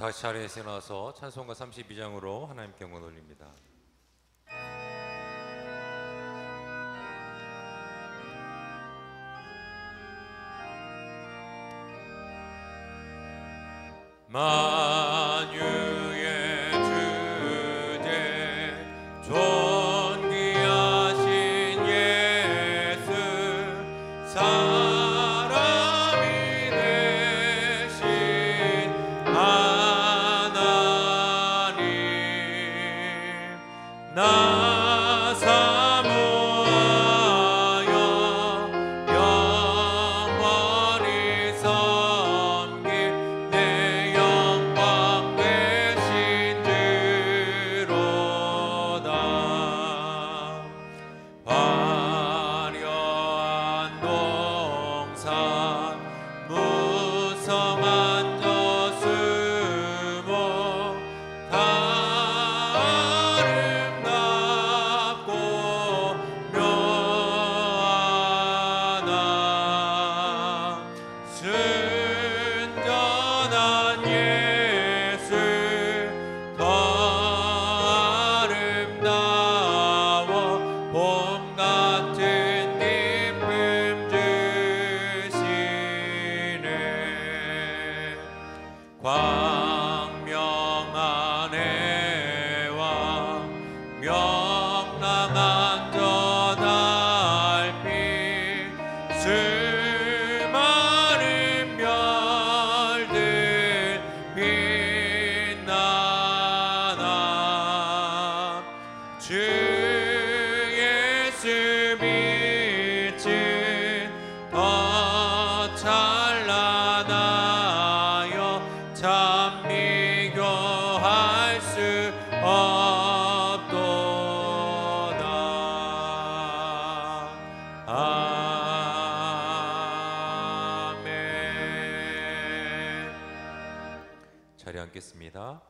다시 자리에서 일어나서 찬송가 32장으로 하나님께 영광 돌립니다. 만유의 주제 존귀하신 예수 사람이 되신 하나님 나 사모하여 영원히 섬길 내 영광 되신 주로다. 화려한 동산 무성한 저수목 다 아름답고 묘하나 순전한 예수 더 아름다워 봄 같은 기쁨 주시네. 광명한 해와 명랑한 저 달빛 수많은 별들 빛나나 주 예수 빛은 더 찬란하여 참 비교할 수 없도다. 아멘. 자리에 앉겠습니다.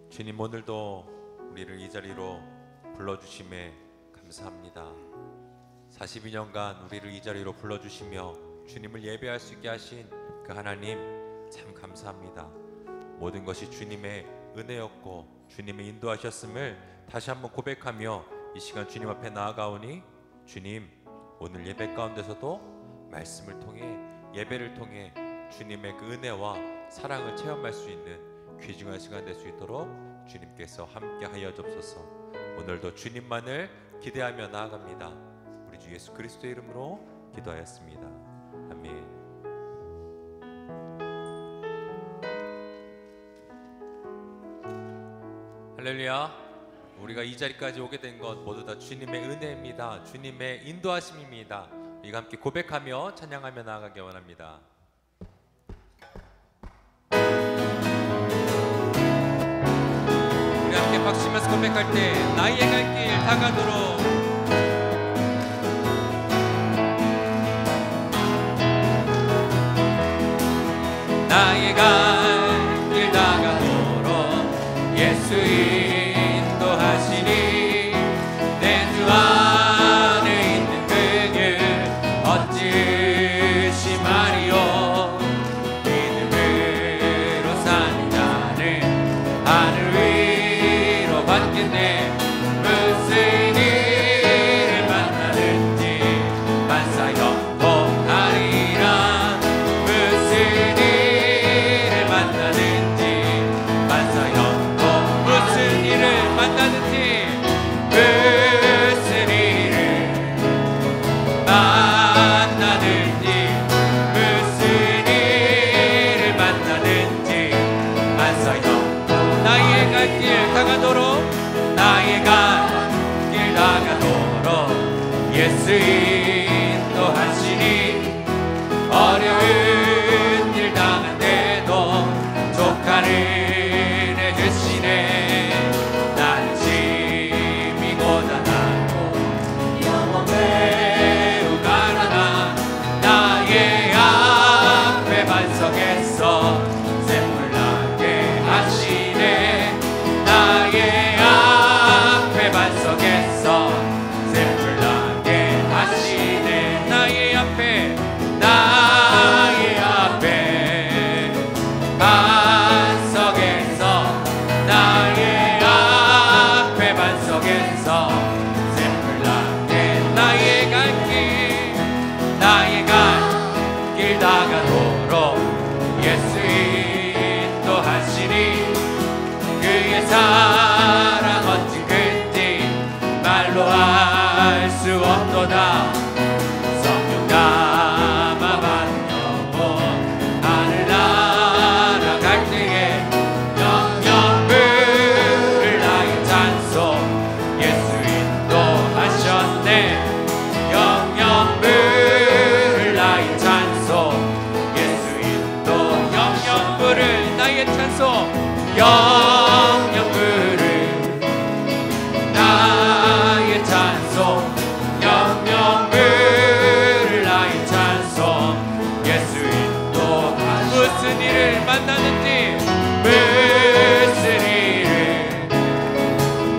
주님, 오늘도 우리를 이 자리로 불러주심에 감사합니다. 42년간 우리를 이 자리로 불러주시며 주님을 예배할 수 있게 하신 그 하나님 참 감사합니다. 모든 것이 주님의 은혜였고 주님의 인도하셨음을 다시 한번 고백하며 이 시간 주님 앞에 나아가오니 주님, 오늘 예배 가운데서도 말씀을 통해 예배를 통해 주님의 그 은혜와 사랑을 체험할 수 있는 귀중한 시간 될 수 있도록 주님께서 함께 하여 주옵소서. 오늘도 주님만을 기대하며 나아갑니다. 우리 주 예수 그리스도의 이름으로 기도하였습니다. 아멘. 할렐루야. 우리가 이 자리까지 오게 된 것 모두 다 주님의 은혜입니다. 주님의 인도하심입니다. 우리가 함께 고백하며 찬양하며 나아가기 원합니다. 우리 함께 박수치면서 고백할 때 나의 갈 길 다가도록 나의 갈 길 다가도록 예수 인도하시니 내 주 안에 있는 그길 어찌 말이요 믿음으로 사는 자는 하늘 위로 받겠네. 무슨 일을 만나든지 만사 영통하리라. 무슨 일을 만나든지 만사 영통 무슨 일을 만나든지 무슨 일을 만나든지 무슨 일을 만나든지 만사 영통 나의 갈 길 다가도록 나의 갈 길 다가도록 예수 인도하시니 어려운 일 당한데도 족한 은혜 주시네. 나는 심히 고단하고 영원 매우 가난한 나의 앞에 반석에서 샘물 나게 하시네. 나의 앞에 반석에서 샘물 나게 하시네. 나의 앞에 나 영원아 성령 담아반 영혼 하늘 날아갈 때에 영영 부를 나의 찬송 예수 인도하셨네 영영 부를 나의 찬송 예수 인도 영영 부를 나의 찬송 영영 부를 나의 찬송 영영 부를 나의 찬송 예수 인도 무슨 일을 만나는지 무슨 일을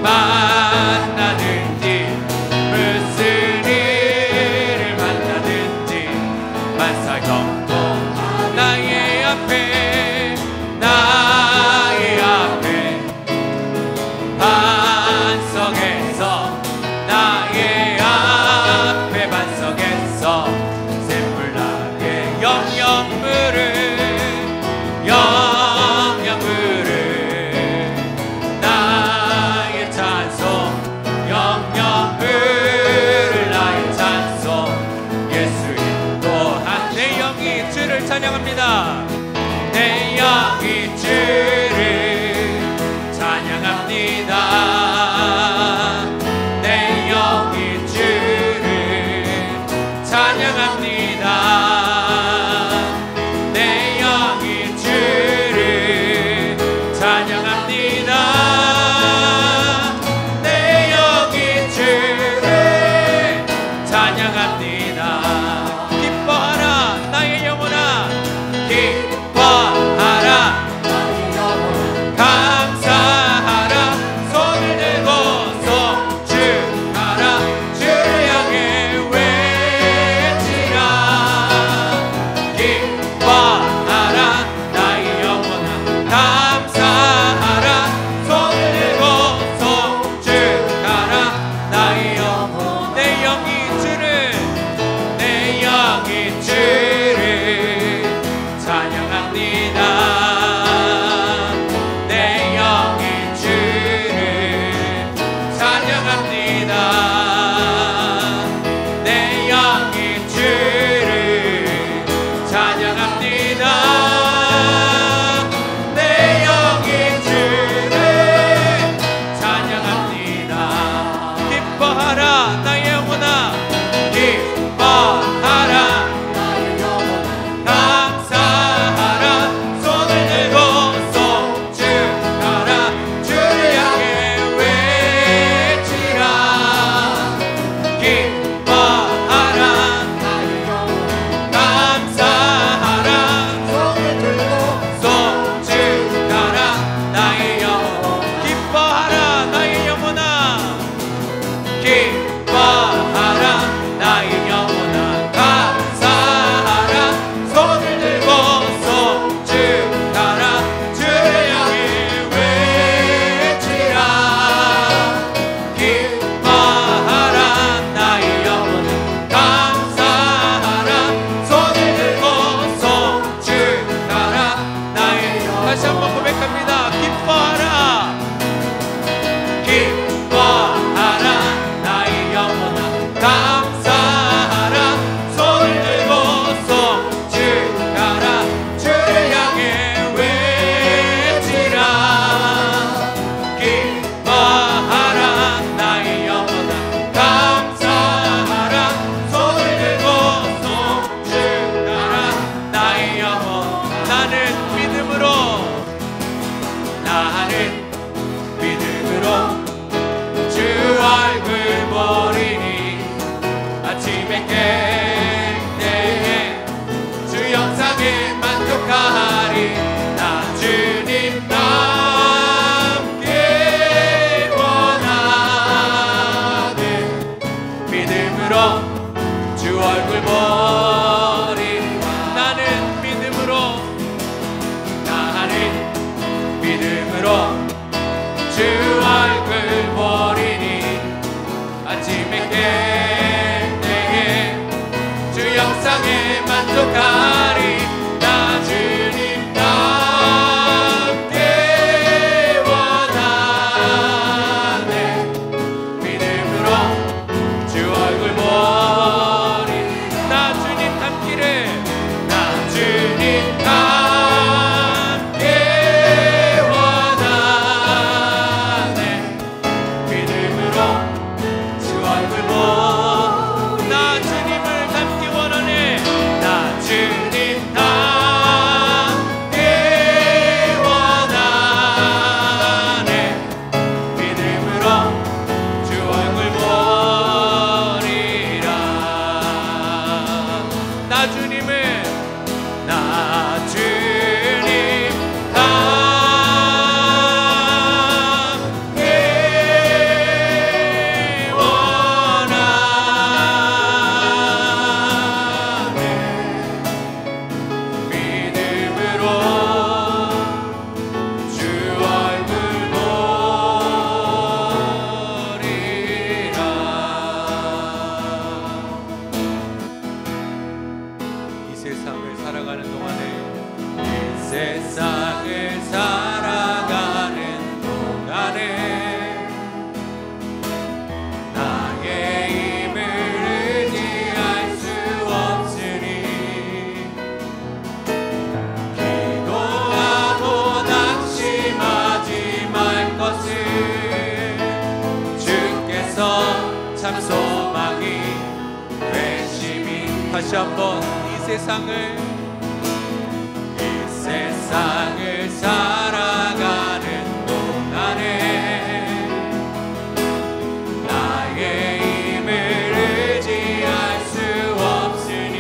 만나는지 무슨 일을 만나는지 만사경도 나의 앞에 나의 앞에 반석에서 나의 앞에 반석에서 샘물나게 영영 부를 나의 찬송 영영 부를 나의 찬송 예수 인도한 내 영이 주를 찬양합니다 내 영이 주를 찬양합니다 내 영이 주를 찬양합니다 내 영이 주를 찬양합니다 내 영이 주를 찬양합니다 기뻐하라 나의 영혼아 기뻐하라 감사하라 손을 들고 송축하라 주를 향해 외치라 기뻐하라 나의 영혼아 감사하라 손을 들고 송축하라 나의 영혼 내 영이 주를 내 영이 주를 찬양합니다 내 영이 주를 찬양합니다 내 영이 주를 찬양합니다 내 영이 주를 찬양합니다 기뻐하라 나의 영혼아 기뻐하라 감사하라 손을 들고 송축하라 주를 향해 외치라 기뻐하라 감사하라 손을 들고 송축하라 나의 영혼 기뻐하라 나의 영혼아 기뻐하라 나의 영혼아 감사하라 손을 들고 송축하라 주를 향해 외치라 기뻐하라 나의 영혼아 감사하라 손을 들고 송축하라 나의 영혼 다시 한번 고백합니다 기뻐하라 기뻐하라 나의 영혼아 감사하라 손을 들고 송축하라 주를 향해 외치라 기뻐하라 나의 영혼아 감사하라 손을 들고 송축하라 나의 영혼 나는 믿음으로 주 얼굴 보리니 아침에 깰 때에 주 영상에 만족하리 나 주님 남게 원하네 믿음으로 주 얼굴 보리 나는 믿음으로 주 얼굴 보리니 아침에 깰 때에 주 영상에 만족하리 나 주님 남게 원하네 믿음으로 주 얼굴 보리 세상을 살아가는 동안에 나의 힘을 의지할 수 없으니 기도하고 낙심하지 말 것을 주께서 참 소망이 되심이. 다시 한번 이 세상을 살아가는 동안에 나의 힘을 의지할 수 없으니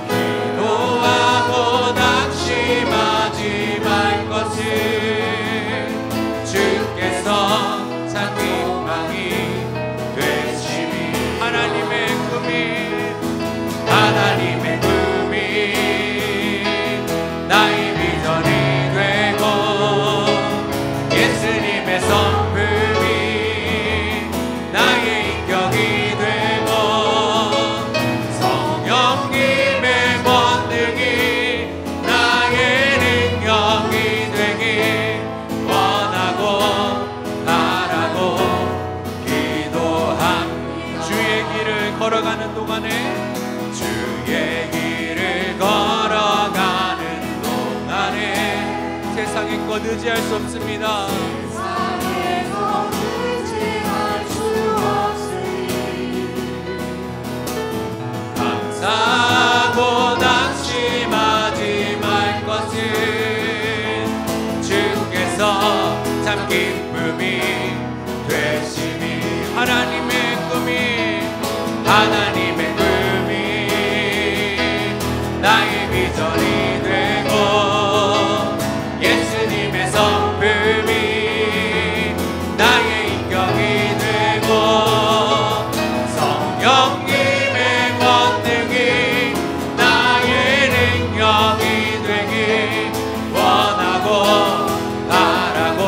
기도하고 낙심하지 말 것을 주께서 참 희망이 되심이. 하나님의 꿈이 나의 비전이 되고 예수님의 성품이 나의 인격이 되고 성령님의 권능이 나의 능력이 되길 원하고 바라고 기도합니다. 주의 길을 걸어가는 동안에 주의 길을 걸어가는 세상의 것 의지할 수 없습니다. 세상의 것 의지할 수 없으니 감사하고 낙심하지 말 것을 주께서 참 기쁨이 되심이. 하나님의 꿈이 나의 비전이 되고 예수님의 성품이 나의 인격이 되고 성령님의 권능이 나의 능력이 되길 원하고 바라고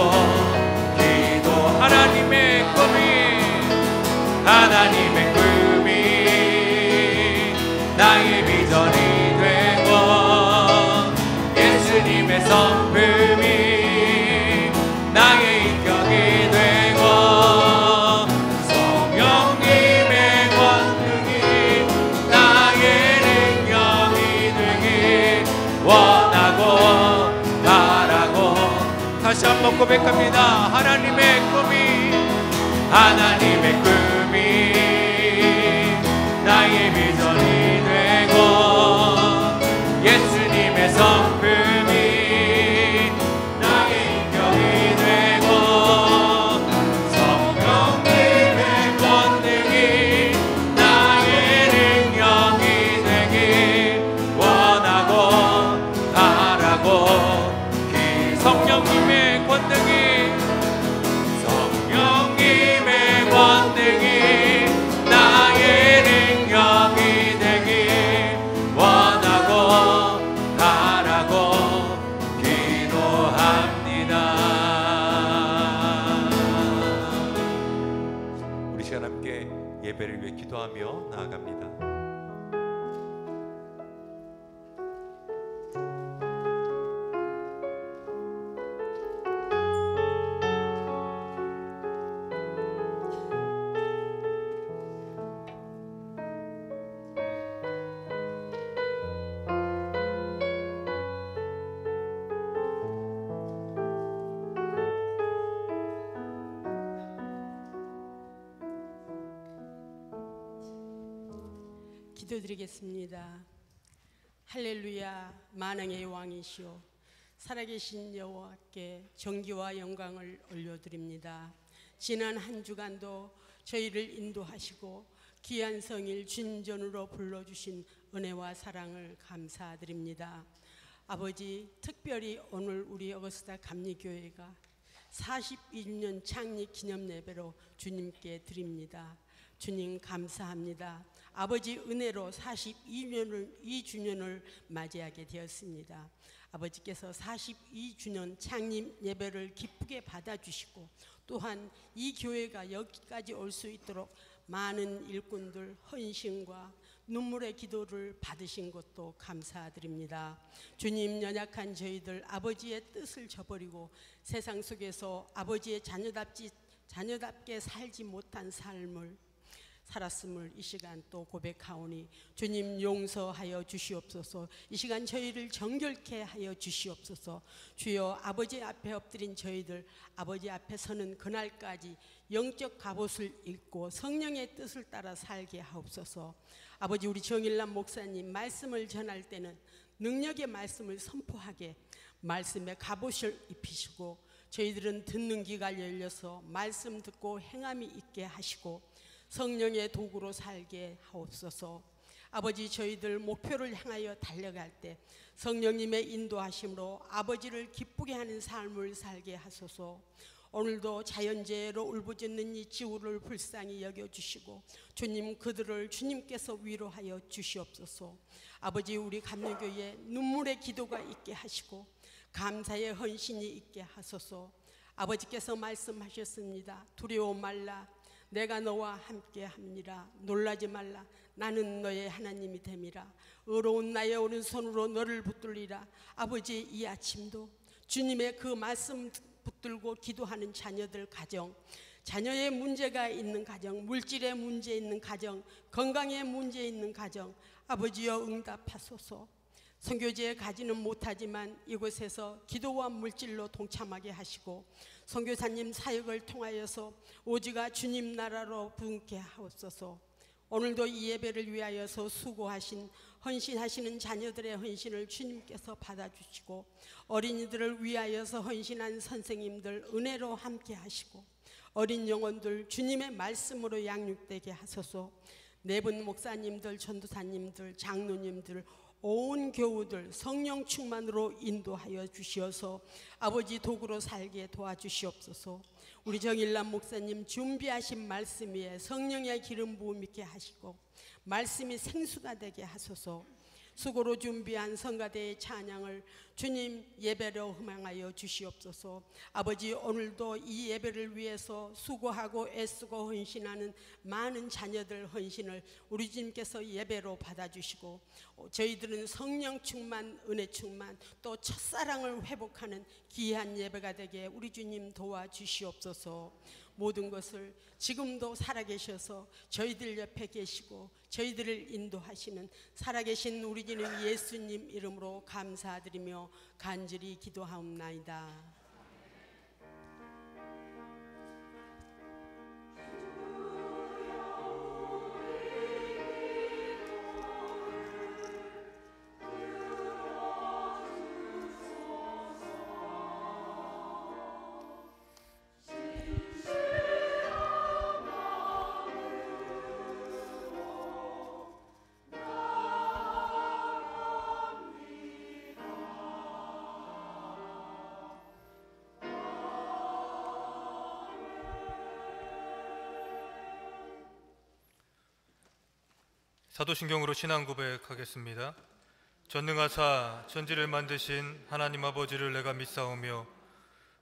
기도. 하나님의 꿈이 나의 비전이 되고 예수님의 성품이 나의 인격이 되고 성령님의 권능이 나의 능력이 되길 원하고 바라고. 다시 한번 고백합니다. 하나님의 꿈이 나의 비전이 되고 예수님의 성품이 나의 인격이 되고 성령님의 권능이 나의 능력이 되길 원하고 바라고 성령님의 권능이 나의 능력이 되길 원하고 바라고 기도합니다. 우리 시간 함께 예배를 위해 기도하며 나아갑니다. 기도드리겠습니다. 할렐루야. 만왕의 왕이시오 살아계신 여호와께 존귀와 영광을 올려드립니다. 지난 한 주간도 저희를 인도하시고 귀한 성일 진전으로 불러주신 은혜와 사랑을 감사드립니다. 아버지, 특별히 오늘 우리 어거스타 감리교회가 42주년 창립 기념 예배로 주님께 드립니다. 주님 감사합니다. 아버지 은혜로 42주년을 맞이하게 되었습니다. 아버지께서 42주년 창립 예배를 기쁘게 받아주시고 또한 이 교회가 여기까지 올 수 있도록 많은 일꾼들 헌신과 눈물의 기도를 받으신 것도 감사드립니다. 주님, 연약한 저희들 아버지의 뜻을 저버리고 세상 속에서 아버지의 자녀답게 살지 못한 삶을 살았음을 이 시간 또 고백하오니 주님 용서하여 주시옵소서. 이 시간 저희를 정결케 하여 주시옵소서. 주여, 아버지 앞에 엎드린 저희들 아버지 앞에 서는 그날까지 영적 갑옷을 입고 성령의 뜻을 따라 살게 하옵소서. 아버지, 우리 정일남 목사님 말씀을 전할 때는 능력의 말씀을 선포하게 말씀의 갑옷을 입히시고 저희들은 듣는 귀가 열려서 말씀 듣고 행함이 있게 하시고 성령의 도구로 살게 하옵소서. 아버지, 저희들 목표를 향하여 달려갈 때 성령님의 인도하심으로 아버지를 기쁘게 하는 삶을 살게 하소서. 오늘도 자연재해로 울부짖는 이 지구를 불쌍히 여겨주시고 주님, 그들을 주님께서 위로하여 주시옵소서. 아버지, 우리 감리교회에 눈물의 기도가 있게 하시고 감사의 헌신이 있게 하소서. 아버지께서 말씀하셨습니다. 두려워 말라, 내가 너와 함께 합니다. 놀라지 말라, 나는 너의 하나님이 됨이라. 의로운 나의 오른손으로 너를 붙들리라. 아버지, 이 아침도 주님의 그 말씀 붙들고 기도하는 자녀들 가정, 자녀의 문제가 있는 가정, 물질의 문제 있는 가정, 건강의 문제 있는 가정, 아버지여 응답하소서. 선교지에 가지는 못하지만 이곳에서 기도와 물질로 동참하게 하시고 선교사님 사역을 통하여서 오지가 주님 나라로 부흥케 하옵소서. 오늘도 이 예배를 위하여서 수고하신 헌신하시는 자녀들의 헌신을 주님께서 받아주시고 어린이들을 위하여서 헌신한 선생님들 은혜로 함께 하시고 어린 영혼들 주님의 말씀으로 양육되게 하소서. 네 분 목사님들, 전도사님들, 장로님들, 온 교우들 성령 충만으로 인도하여 주시어서 아버지 도구로 살게 도와주시옵소서. 우리 정일남 목사님 준비하신 말씀 위에 성령의 기름 부음 있게 하시고 말씀이 생수가 되게 하소서. 수고로 준비한 성가대의 찬양을 주님 예배로 흠양하여 주시옵소서. 아버지, 오늘도 이 예배를 위해서 수고하고 애쓰고 헌신하는 많은 자녀들 헌신을 우리 주님께서 예배로 받아주시고 저희들은 성령 충만, 은혜 충만, 또 첫사랑을 회복하는 귀한 예배가 되게 우리 주님 도와주시옵소서. 모든 것을 지금도 살아계셔서 저희들 옆에 계시고 저희들을 인도하시는 살아계신 우리 주님 예수님 이름으로 감사드리며 간절히 기도하옵나이다. 사도신경으로 신앙 고백하겠습니다. 전능하사 천지를 만드신 하나님 아버지를 내가 믿사오며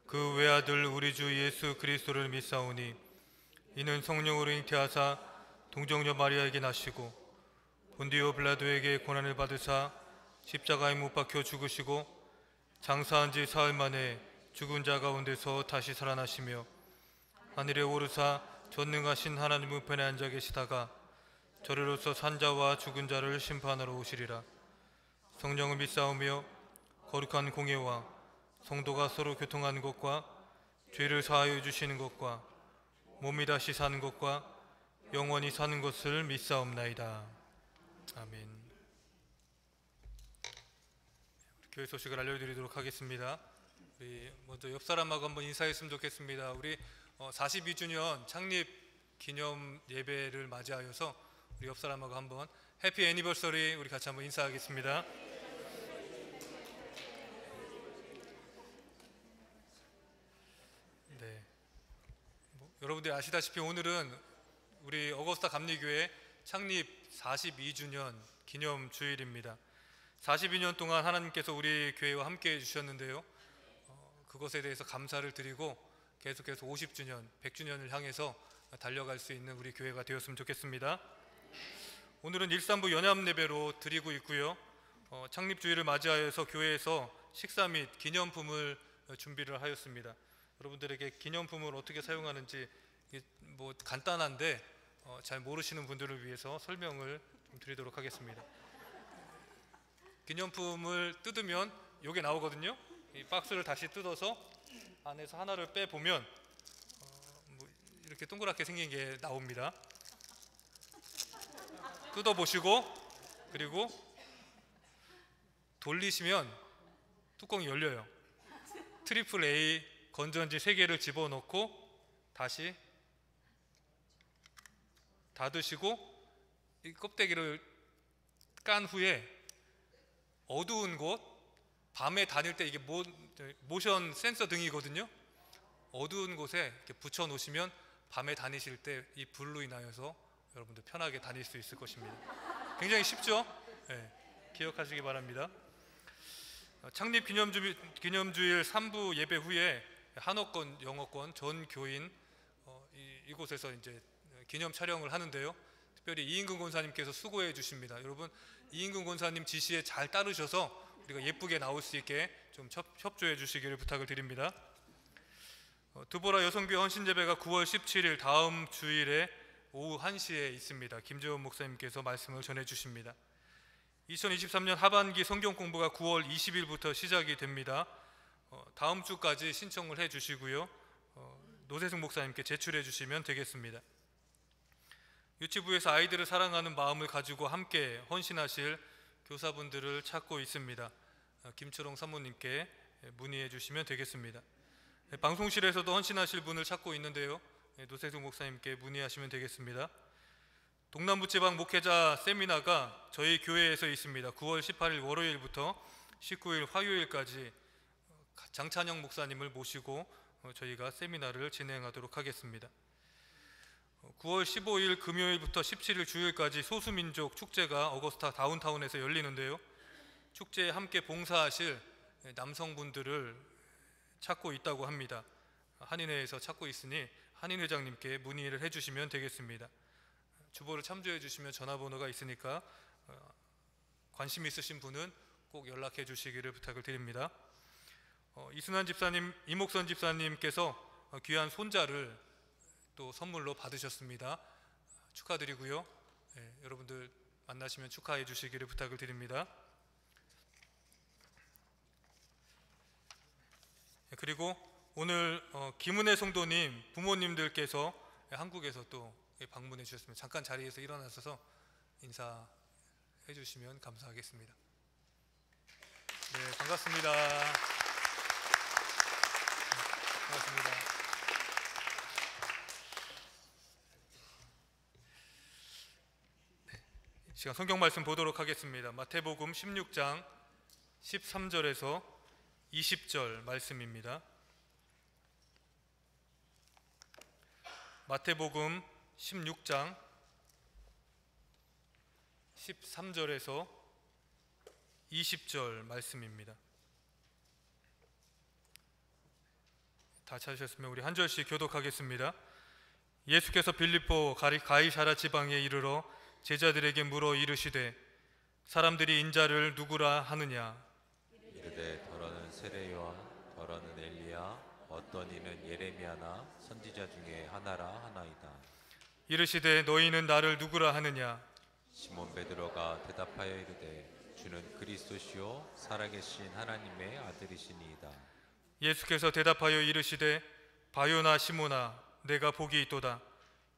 그 외아들 우리 주 예수 그리스도를 믿사오니 이는 성령으로 잉태하사 동정녀 마리아에게 나시고 본디오 빌라도에게 고난을 받으사 십자가에 못 박혀 죽으시고 장사한 지 사흘 만에 죽은 자 가운데서 다시 살아나시며 하늘에 오르사 전능하신 하나님 우편에 앉아 계시다가 저리로서 산자와 죽은 자를 심판하러 오시리라. 성령을 믿사오며 거룩한 공예와 성도가 서로 교통하는 것과 죄를 사하여 주시는 것과 몸이 다시 사는 것과 영원히 사는 것을 믿사옵나이다. 아멘. 교회 소식을 알려드리도록 하겠습니다. 우리 먼저 옆 사람하고 한번 인사했으면 좋겠습니다. 우리 42주년 창립 기념 예배를 맞이하여서 우리 옆 사람하고 한번 해피 애니버서리 우리 같이 한번 인사하겠습니다. 네. 여러분들이 아시다시피 오늘은 우리 어거스타 감리교회 창립 42주년 기념 주일입니다. 42년 동안 하나님께서 우리 교회와 함께 해주셨는데요. 그것에 대해서 감사를 드리고 계속해서 50주년, 100주년을 향해서 달려갈 수 있는 우리 교회가 되었으면 좋겠습니다. 오늘은 일산부 연합예배로 드리고 있고요. 창립주일을 맞이하여서 교회에서 식사 및 기념품을 준비를 하였습니다. 여러분들에게 기념품을 어떻게 사용하는지 뭐 간단한데 잘 모르시는 분들을 위해서 설명을 좀 드리도록 하겠습니다. 기념품을 뜯으면 이게 나오거든요. 이 박스를 다시 뜯어서 안에서 하나를 빼보면 뭐 이렇게 동그랗게 생긴 게 나옵니다. 뜯어보시고 그리고 돌리시면 뚜껑이 열려요. 트리플 A 건전지 3개를 집어넣고 다시 닫으시고 이 껍데기를 깐 후에 어두운 곳, 밤에 다닐 때 이게 모션 센서 등이거든요. 어두운 곳에 이렇게 붙여 놓으시면 밤에 다니실 때 이 불로 인하여서 여러분들 편하게 다닐 수 있을 것입니다. 굉장히 쉽죠? 네, 기억하시기 바랍니다. 창립 기념주일 3부 예배 후에 한어권, 영어권 전 교인 이곳에서 이제 기념 촬영을 하는데요. 특별히 이인근 권사님께서 수고해 주십니다. 여러분 이인근 권사님 지시에 잘 따르셔서 우리가 예쁘게 나올 수 있게 좀 협조해 주시기를 부탁을 드립니다. 두보라 여성교회 헌신예배가 9월 17일 다음 주일에 오후 1시에 있습니다. 김재원 목사님께서 말씀을 전해 주십니다. 2023년 하반기 성경 공부가 9월 20일부터 시작이 됩니다. 다음 주까지 신청을 해 주시고요. 노세승 목사님께 제출해 주시면 되겠습니다. 유치부에서 아이들을 사랑하는 마음을 가지고 함께 헌신하실 교사분들을 찾고 있습니다. 김초롱 사모님께 문의해 주시면 되겠습니다. 방송실에서도 헌신하실 분을 찾고 있는데요. 노세승 목사님께 문의하시면 되겠습니다. 동남부지방 목회자 세미나가 저희 교회에서 있습니다. 9월 18일 월요일부터 19일 화요일까지 장찬영 목사님을 모시고 저희가 세미나를 진행하도록 하겠습니다. 9월 15일 금요일부터 17일 주일까지 소수민족 축제가 어거스타 다운타운에서 열리는데요. 축제에 함께 봉사하실 남성분들을 찾고 있다고 합니다. 한인회에서 찾고 있으니 한인회장님께 문의를 해주시면 되겠습니다. 주보를 참조해 주시면 전화번호가 있으니까 관심 있으신 분은 꼭 연락해 주시기를 부탁을 드립니다. 이순환 집사님, 이목선 집사님께서 귀한 손자를 또 선물로 받으셨습니다. 축하드리고요. 여러분들 만나시면 축하해 주시기를 부탁을 드립니다. 그리고 오늘 김은혜 성도님 부모님들께서 한국에서 또 방문해 주셨습니다. 잠깐 자리에서 일어나셔서 인사해 주시면 감사하겠습니다. 네, 반갑습니다. 반갑습니다. 이 시간 성경 말씀 보도록 하겠습니다. 마태복음 16장 13절에서 20절 말씀입니다. 마태복음 16장 13절에서 20절 말씀입니다. 다 찾으셨으면 우리 한 절씩 교독하겠습니다. 예수께서 빌립보 가이사랴 지방에 이르러 제자들에게 물어 이르시되 사람들이 인자를 누구라 하느냐? 이르되 더러는 세례요한, 더러는 엘리야, 어떤 이는 예레미야나 선지자 중에 하나라 하나이다. 이르시되 너희는 나를 누구라 하느냐? 시몬 베드로가 대답하여 이르되 주는 그리스도시요 살아계신 하나님의 아들이시니이다. 예수께서 대답하여 이르시되 바요나 시몬아 내가 복이 있도다.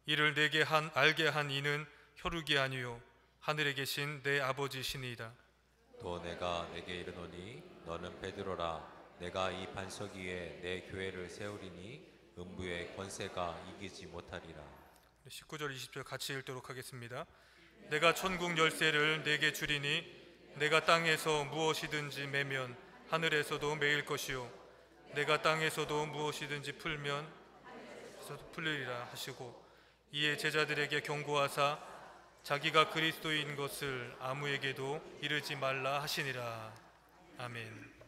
이를 내게 알게 한 이는 혈육이 아니요 하늘에 계신 내 아버지시니이다. 또 내가 내게 이르노니 너는 베드로라. 내가 이 반석 위에 내 교회를 세우리니 음부의 권세가 이기지 못하리라. 19절 20절 같이 읽도록 하겠습니다. 내가 천국 열쇠를 내게 주리니 내가 땅에서 무엇이든지 매면 하늘에서도 매일 것이요 내가 땅에서도 무엇이든지 풀면 풀리리라 하시고 이에 제자들에게 경고하사 자기가 그리스도인 것을 아무에게도 이르지 말라 하시니라. 아멘.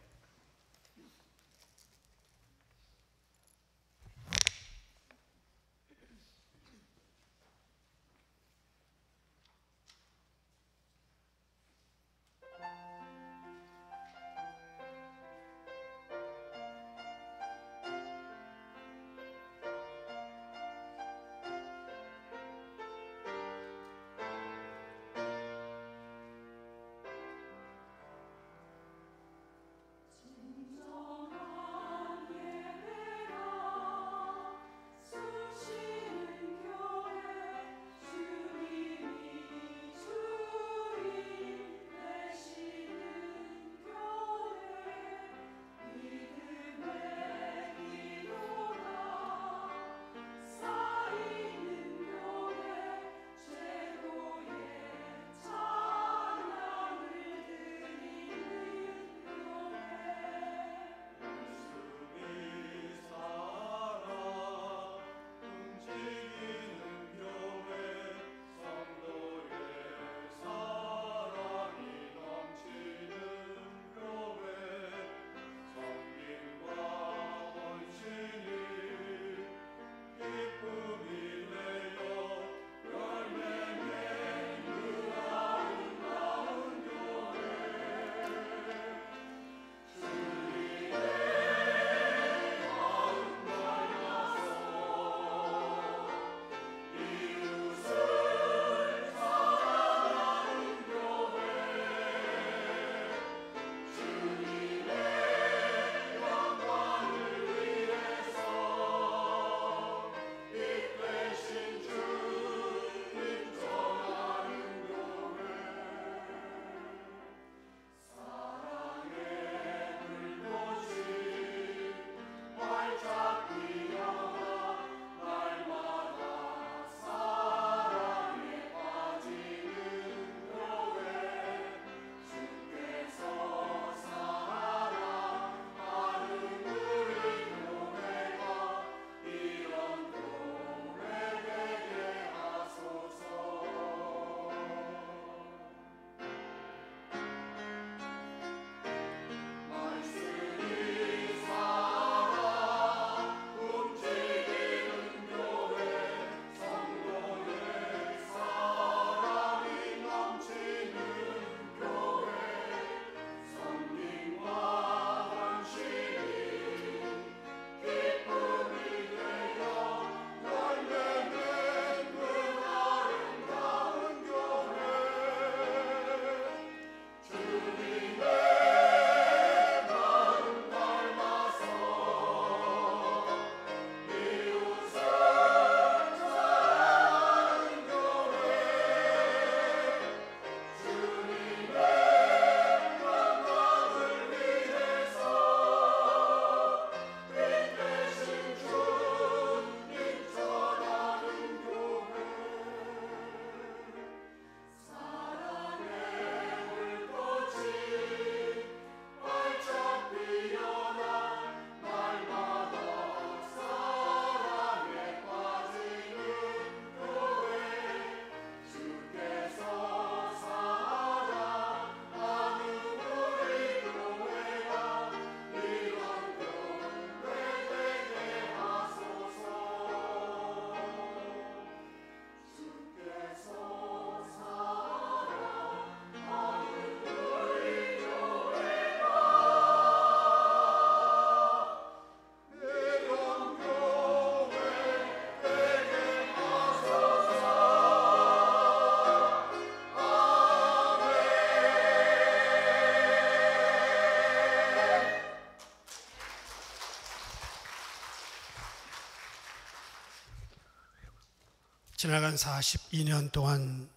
지나간 42년 동안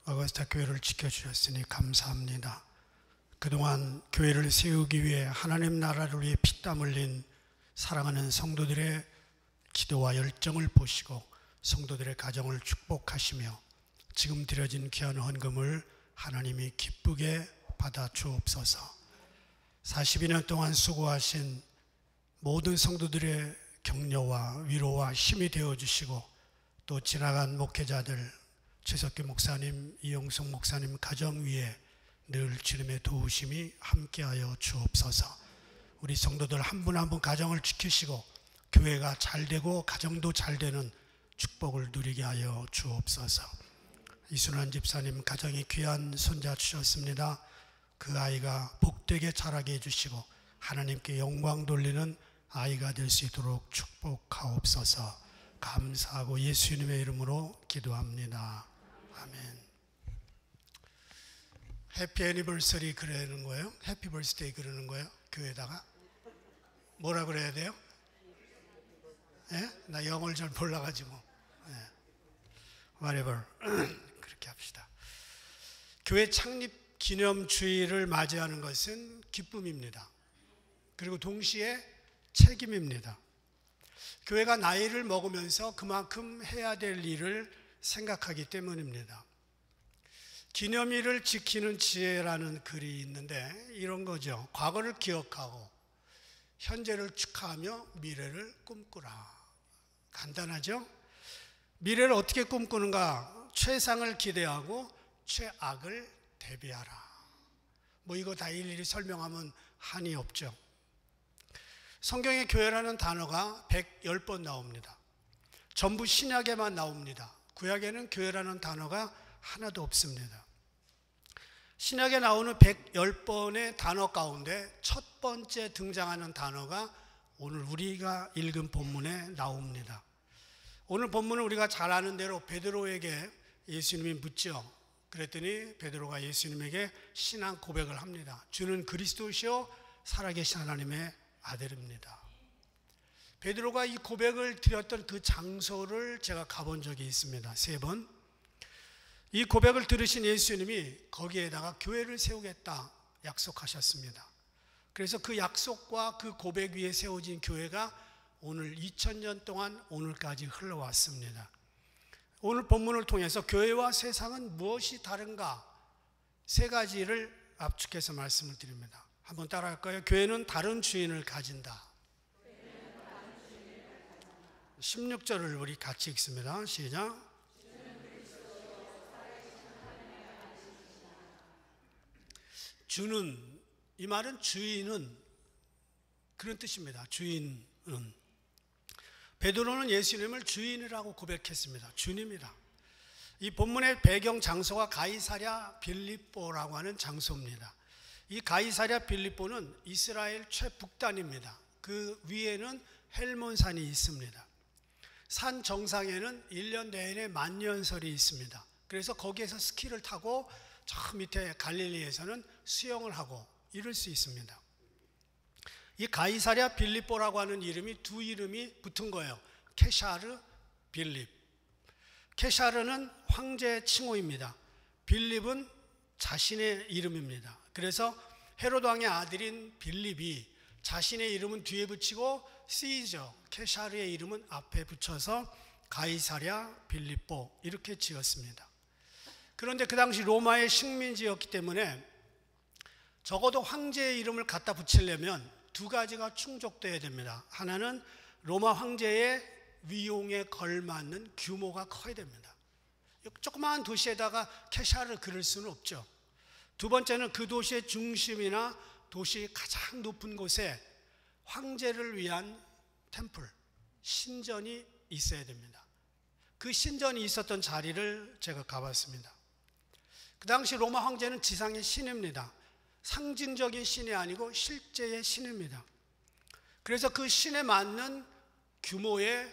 어거스타 교회를 지켜주셨으니 감사합니다. 그동안 교회를 세우기 위해 하나님 나라를 위해 피땀 흘린 사랑하는 성도들의 기도와 열정을 보시고 성도들의 가정을 축복하시며 지금 드려진 귀한 헌금을 하나님이 기쁘게 받아 주옵소서. 42년 동안 수고하신 모든 성도들의 격려와 위로와 힘이 되어주시고 또 지나간 목회자들 최석규 목사님, 이용숙 목사님 가정 위에 늘 주님의 도우심이 함께하여 주옵소서. 우리 성도들 한 분 한 분 가정을 지키시고 교회가 잘되고 가정도 잘되는 축복을 누리게 하여 주옵소서. 이순환 집사님 가정에 귀한 손자 주셨습니다. 그 아이가 복되게 자라게 해주시고 하나님께 영광 돌리는 아이가 될 수 있도록 축복하옵소서. 감사하고 예수님의 이름으로 기도합니다. 아멘. 해피 애니버서리 그러는 거예요? 해피 버스데이 그러는 거예요? 교회에다가? 뭐라 그래야 돼요? 예? 나 영어를 잘 몰라가지고. 예. Whatever. 그렇게 합시다. 교회 창립 기념주일을 맞이하는 것은 기쁨입니다. 그리고 동시에 책임입니다. 교회가 나이를 먹으면서 그만큼 해야 될 일을 생각하기 때문입니다. 기념일을 지키는 지혜라는 글이 있는데 이런 거죠. 과거를 기억하고 현재를 축하하며 미래를 꿈꾸라. 간단하죠? 미래를 어떻게 꿈꾸는가? 최상을 기대하고 최악을 대비하라. 뭐 이거 다 일일이 설명하면 한이 없죠. 성경에 교회라는 단어가 110번 나옵니다. 전부 신약에만 나옵니다. 구약에는 교회라는 단어가 하나도 없습니다. 신약에 나오는 110번의 단어 가운데 첫 번째 등장하는 단어가 오늘 우리가 읽은 본문에 나옵니다. 오늘 본문은 우리가 잘 아는 대로 베드로에게 예수님이 묻죠. 그랬더니 베드로가 예수님에게 신앙 고백을 합니다. 주는 그리스도시요 살아계신 하나님의 아들입니다. 베드로가 이 고백을 드렸던 그 장소를 제가 가본 적이 있습니다. 3번. 이 고백을 들으신 예수님이 거기에다가 교회를 세우겠다 약속하셨습니다. 그래서 그 약속과 그 고백 위에 세워진 교회가 오늘 2000년 동안 오늘까지 흘러왔습니다. 오늘 본문을 통해서 교회와 세상은 무엇이 다른가 3가지를 압축해서 말씀을 드립니다. 한번 따라할까요? 교회는 다른 주인을 가진다. 16절을 우리 같이 읽습니다. 시작. 주는, 이 말은 주인은 그런 뜻입니다. 주인은. 베드로는 예수님을 주인이라고 고백했습니다. 주님이라. 이 본문의 배경 장소가 가이사랴 빌립보라고 하는 장소입니다. 이 가이사랴 빌립보는 이스라엘 최북단입니다. 그 위에는 헬몬산이 있습니다. 산 정상에는 1년 내내 만년설이 있습니다. 그래서 거기에서 스키를 타고 저 밑에 갈릴리에서는 수영을 하고 이럴 수 있습니다. 이 가이사랴 빌립보라고 하는 이름이 두 이름이 붙은 거예요. 케샤르, 빌립. 케샤르는 황제의 칭호입니다. 빌립은 자신의 이름입니다. 그래서 헤로드 왕의 아들인 빌립이 자신의 이름은 뒤에 붙이고 시저, 케샤르의 이름은 앞에 붙여서 가이사랴 빌립보 이렇게 지었습니다. 그런데 그 당시 로마의 식민지였기 때문에 적어도 황제의 이름을 갖다 붙이려면 2가지가 충족돼야 됩니다. 하나는 로마 황제의 위용에 걸맞는 규모가 커야 됩니다. 조그마한 도시에다가 케샤를 그릴 수는 없죠. 2번째는 그 도시의 중심이나 도시 가장 높은 곳에 황제를 위한 템플, 신전이 있어야 됩니다. 그 신전이 있었던 자리를 제가 가봤습니다. 그 당시 로마 황제는 지상의 신입니다. 상징적인 신이 아니고 실제의 신입니다. 그래서 그 신에 맞는 규모의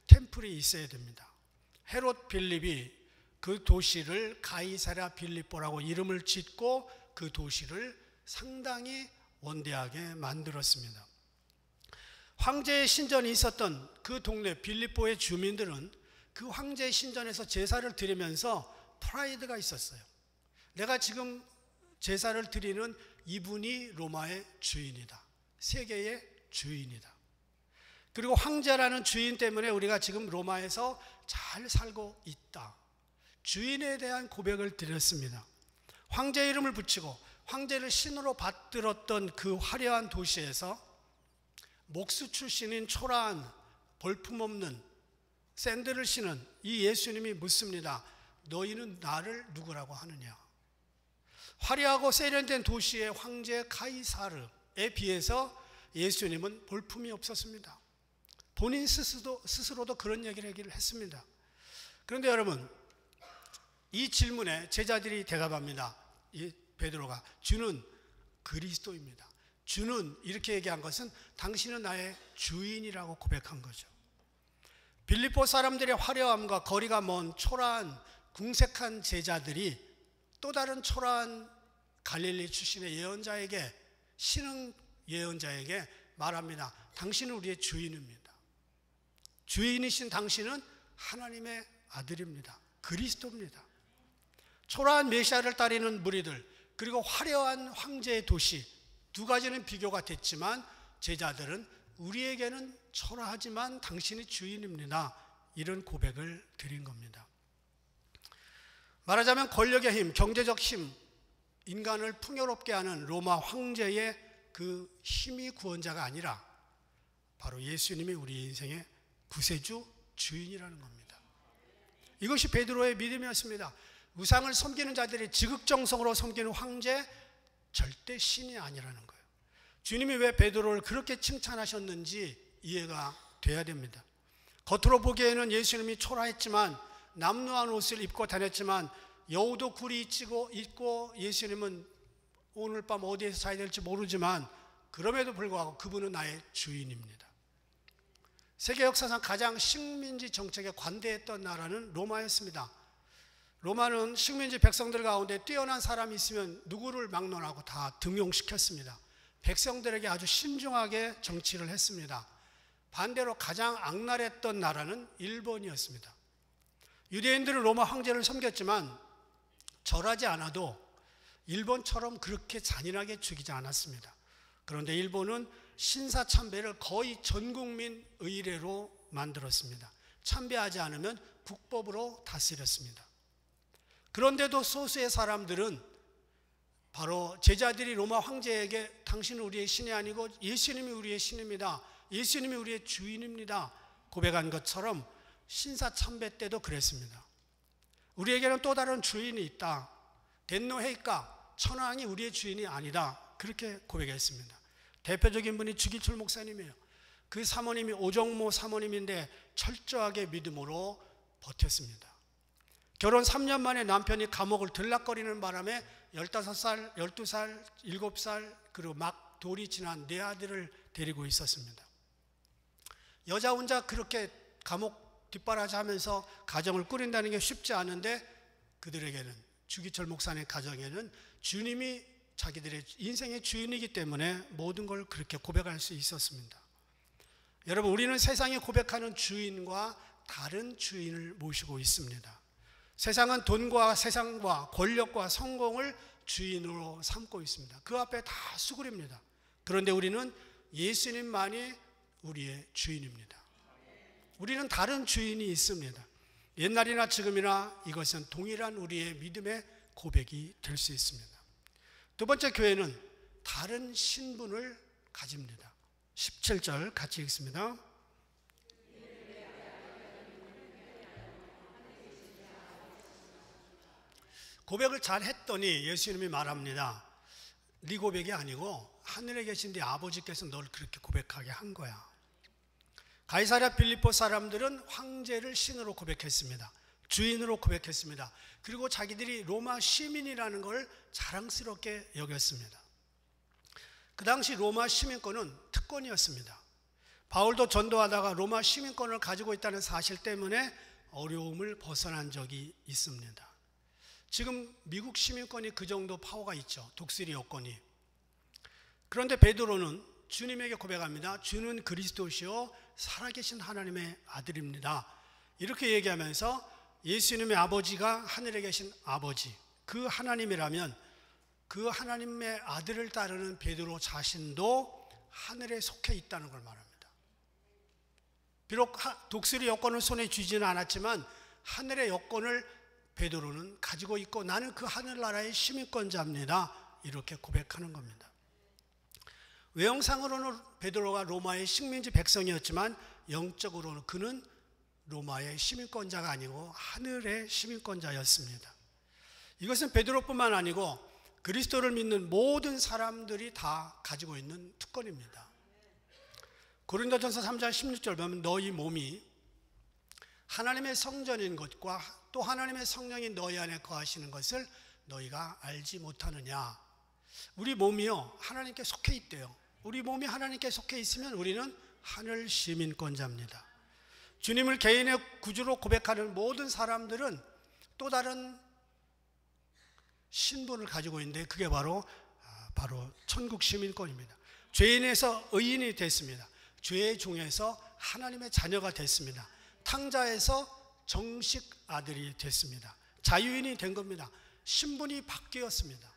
템플이 있어야 됩니다. 헤롯 빌립이 그 도시를 가이사랴 빌립보라고 이름을 짓고 그 도시를 상당히 원대하게 만들었습니다. 황제의 신전이 있었던 그 동네 빌립보의 주민들은 그 황제 신전에서 제사를 드리면서 프라이드가 있었어요. 내가 지금 제사를 드리는 이분이 로마의 주인이다. 세계의 주인이다. 그리고 황제라는 주인 때문에 우리가 지금 로마에서 잘 살고 있다. 주인에 대한 고백을 드렸습니다. 황제 이름을 붙이고 황제를 신으로 받들었던 그 화려한 도시에서 목수 출신인 초라한 볼품없는 샌들을 신은 이 예수님이 묻습니다. 너희는 나를 누구라고 하느냐? 화려하고 세련된 도시의 황제 가이사르에 비해서 예수님은 볼품이 없었습니다. 본인 스스로도 그런 얘기를 했습니다. 그런데 여러분, 이 질문에 제자들이 대답합니다. 이 베드로가 주는 그리스도입니다. 주는 이렇게 얘기한 것은 당신은 나의 주인이라고 고백한 거죠. 빌립보 사람들의 화려함과 거리가 먼 초라한 궁색한 제자들이 또 다른 초라한 갈릴리 출신의 예언자에게, 신흥 예언자에게 말합니다. 당신은 우리의 주인입니다. 주인이신 당신은 하나님의 아들입니다. 그리스도입니다. 초라한 메시아를 따르는 무리들, 그리고 화려한 황제의 도시, 두 가지는 비교가 됐지만 제자들은 우리에게는 초라하지만 당신이 주인입니다. 이런 고백을 드린 겁니다. 말하자면 권력의 힘, 경제적 힘, 인간을 풍요롭게 하는 로마 황제의 그 힘이 구원자가 아니라 바로 예수님이 우리 인생의 구세주, 주인이라는 겁니다. 이것이 베드로의 믿음이었습니다. 우상을 섬기는 자들이 지극정성으로 섬기는 황제, 절대 신이 아니라는 거예요. 주님이 왜 베드로를 그렇게 칭찬하셨는지 이해가 돼야 됩니다. 겉으로 보기에는 예수님이 초라했지만, 남루한 옷을 입고 다녔지만, 여우도 굴이 있고 예수님은 오늘 밤 어디에서 자야 될지 모르지만 그럼에도 불구하고 그분은 나의 주인입니다. 세계 역사상 가장 식민지 정책에 관대했던 나라는 로마였습니다. 로마는 식민지 백성들 가운데 뛰어난 사람이 있으면 누구를 막론하고 다 등용시켰습니다. 백성들에게 아주 신중하게 정치를 했습니다. 반대로 가장 악랄했던 나라는 일본이었습니다. 유대인들은 로마 황제를 섬겼지만 절하지 않아도 일본처럼 그렇게 잔인하게 죽이지 않았습니다. 그런데 일본은 신사참배를 거의 전국민 의례로 만들었습니다. 참배하지 않으면 국법으로 다스렸습니다. 그런데도 소수의 사람들은 바로 제자들이 로마 황제에게 당신은 우리의 신이 아니고 예수님이 우리의 신입니다. 예수님이 우리의 주인입니다. 고백한 것처럼 신사참배 때도 그랬습니다. 우리에게는 또 다른 주인이 있다. 덴노헤이카, 천황이 우리의 주인이 아니다. 그렇게 고백했습니다. 대표적인 분이 주기철 목사님이에요. 그 사모님이 오정모 사모님인데 철저하게 믿음으로 버텼습니다. 결혼 3년 만에 남편이 감옥을 들락거리는 바람에 15살, 12살, 7살 그리고 막 돌이 지난 4아들을 데리고 있었습니다. 여자 혼자 그렇게 감옥 뒷바라지하면서 가정을 꾸린다는 게 쉽지 않은데 그들에게는, 주기철 목사님 가정에는 주님이 자기들의 인생의 주인이기 때문에 모든 걸 그렇게 고백할 수 있었습니다. 여러분, 우리는 세상이 고백하는 주인과 다른 주인을 모시고 있습니다. 세상은 돈과 세상과 권력과 성공을 주인으로 삼고 있습니다. 그 앞에 다 수그립니다. 그런데 우리는 예수님만이 우리의 주인입니다. 우리는 다른 주인이 있습니다. 옛날이나 지금이나 이것은 동일한 우리의 믿음의 고백이 될 수 있습니다. 두 번째, 교회는 다른 신분을 가집니다. 17절 같이 읽습니다. 고백을 잘 했더니 예수님이 말합니다. 네 고백이 아니고 하늘에 계신 네 아버지께서 널 그렇게 고백하게 한 거야. 가이사랴 빌립보 사람들은 황제를 신으로 고백했습니다. 주인으로 고백했습니다. 그리고 자기들이 로마 시민이라는 걸 자랑스럽게 여겼습니다. 그 당시 로마 시민권은 특권이었습니다. 바울도 전도하다가 로마 시민권을 가지고 있다는 사실 때문에 어려움을 벗어난 적이 있습니다. 지금 미국 시민권이 그 정도 파워가 있죠. 독수리 여권이. 그런데 베드로는 주님에게 고백합니다. 주는 그리스도시요 살아계신 하나님의 아들입니다. 이렇게 얘기하면서 예수님의 아버지가 하늘에 계신 아버지, 그 하나님이라면 그 하나님의 아들을 따르는 베드로 자신도 하늘에 속해 있다는 걸 말합니다. 비록 독수리 여권을 손에 쥐지는 않았지만 하늘의 여권을 베드로는 가지고 있고 나는 그 하늘나라의 시민권자입니다. 이렇게 고백하는 겁니다. 외형상으로는 베드로가 로마의 식민지 백성이었지만 영적으로는 그는 로마의 시민권자가 아니고 하늘의 시민권자였습니다. 이것은 베드로뿐만 아니고 그리스도를 믿는 모든 사람들이 다 가지고 있는 특권입니다. 고린도전서 3장 16절 보면 너희 몸이 하나님의 성전인 것과 또 하나님의 성령이 너희 안에 거하시는 것을 너희가 알지 못하느냐. 우리 몸이요 하나님께 속해 있대요. 우리 몸이 하나님께 속해 있으면 우리는 하늘 시민권자입니다. 주님을 개인의 구주로 고백하는 모든 사람들은 또 다른 신분을 가지고 있는데 그게 바로 천국 시민권입니다. 죄인에서 의인이 됐습니다. 죄 중에서 하나님의 자녀가 됐습니다. 탕자에서 정식 아들이 됐습니다. 자유인이 된 겁니다. 신분이 바뀌었습니다.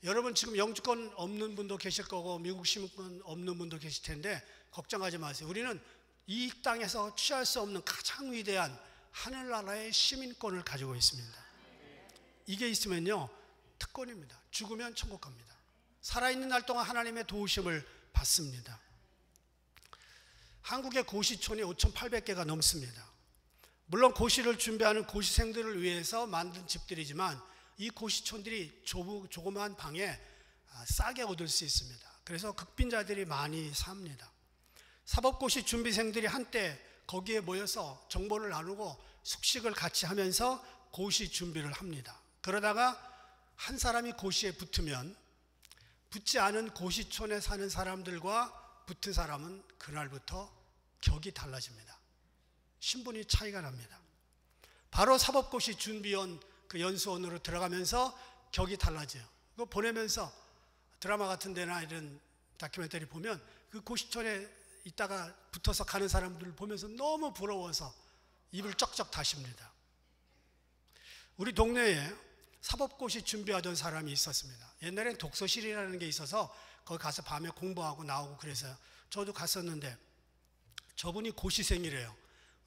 여러분 지금 영주권 없는 분도 계실 거고 미국 시민권 없는 분도 계실 텐데 걱정하지 마세요. 우리는 이 땅에서 취할 수 없는 가장 위대한 하늘나라의 시민권을 가지고 있습니다. 이게 있으면요 특권입니다. 죽으면 천국 갑니다. 살아있는 날 동안 하나님의 도우심을 받습니다. 한국의 고시촌이 5,800개가 넘습니다. 물론 고시를 준비하는 고시생들을 위해서 만든 집들이지만 이 고시촌들이 조그마한 방에 싸게 얻을 수 있습니다. 그래서 극빈자들이 많이 삽니다. 사법고시 준비생들이 한때 거기에 모여서 정보를 나누고 숙식을 같이 하면서 고시 준비를 합니다. 그러다가 한 사람이 고시에 붙으면 붙지 않은 고시촌에 사는 사람들과 붙은 사람은 그날부터 격이 달라집니다. 신분이 차이가 납니다. 바로 사법고시 준비원 그 연수원으로 들어가면서 격이 달라져요. 그거 보내면서 드라마 같은 데나 이런 다큐멘터리 보면 그 고시촌에 있다가 붙어서 가는 사람들을 보면서 너무 부러워서 입을 쩍쩍 다십니다. 우리 동네에 사법고시 준비하던 사람이 있었습니다. 옛날엔 독서실이라는 게 있어서 거기 가서 밤에 공부하고 나오고 그래서요. 저도 갔었는데 저분이 고시생이래요.